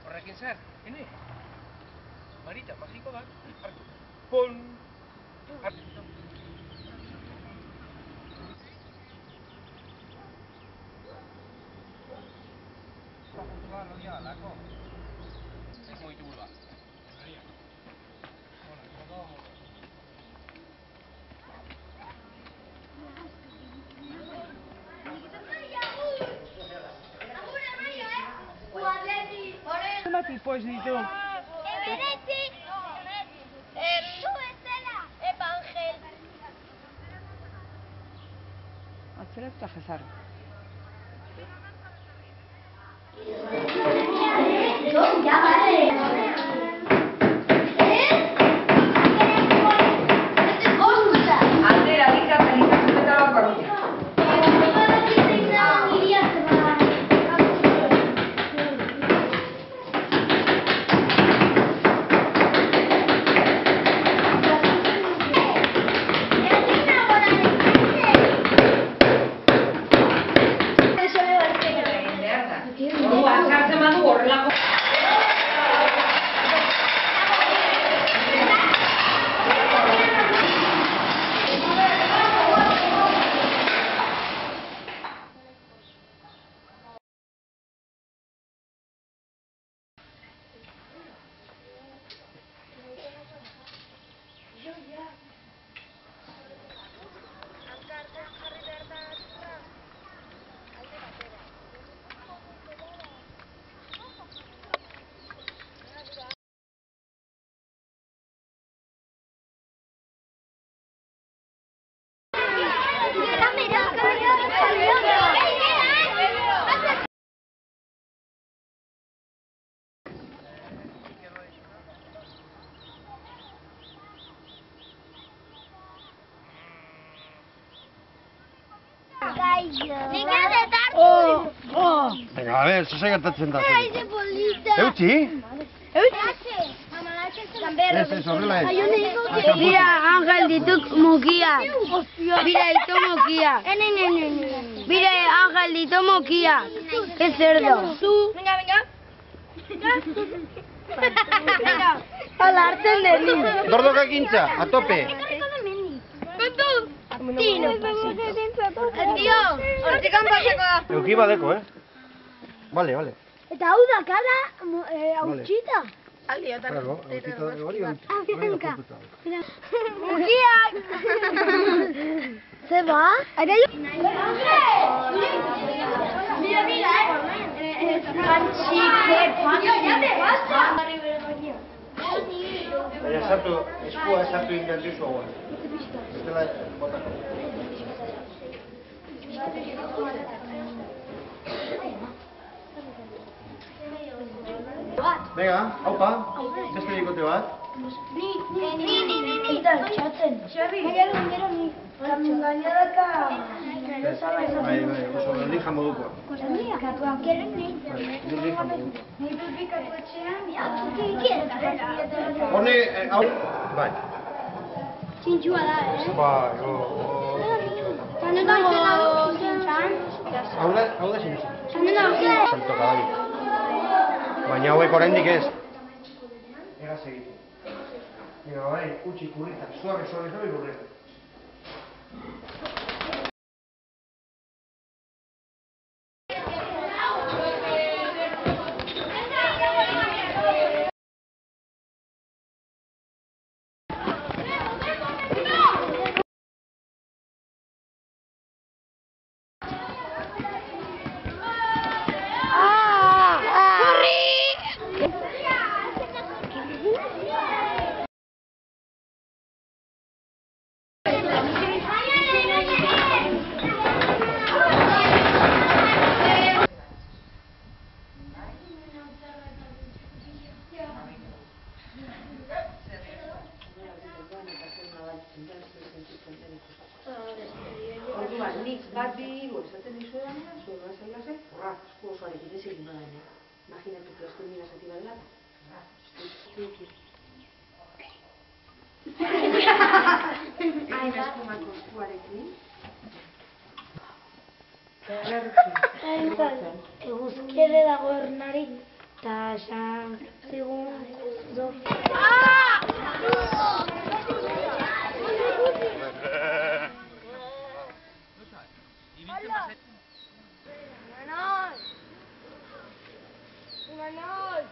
Horrekin zer, ini? Marita magiko bat, hartu. Pon! Hartu. Ez moitu burua. Zuma tipoz ditu? Eberetzi! Zu bezala! Epa, Angel! Atzera eta jezar. Ya vale! Aldera, dikatzen ikastetara bakarrik. Venga, a ver, zer gertatzen da. Aize polita! Eutxi? Ez, horrela ez. Mira, Angel, dituk mugiak. Mira, ditu mugiak. Mira, Angel, ditu mugiak. Qué cerdo. Venga, venga! Hala, hartzen deni. Dordoka ekintza, a tope. Tino! Tío, hortikan pasako da! Euki badeko, Vale, vale. Eta hau da, kada, hautxita. Claro, hautxita hori Mugiak! Ze ba? Mira, mira, Baina sartu, eskua sartu egin dizu hauan. Bestela botako. Venga, haupa, beste bikote bat. Ni. Eta txatzen. Xabi, gero ni. Gainadaka. Bai, oso lija modukoa. Keren ni. Lija modukoa. Ni pipikatu etxean, Hone, hau, bai. txintxua da, Bai, Zanetako hau da sinizan. Zanetako Salto kadabi. Baina hauek oraindik ez. Egaz egiten. Mira, bai, utzi kurritak, suave, kurritak. Bat, bi, hiru, esaten dizu edanean, zuen lasai, horra, esku osoarekin ez egin badaine. Imaginatu plastilina zati bat bat. Egin eskumako eskuarekin. Eguzkere dago ernari, eta esan zigun do. Imanol,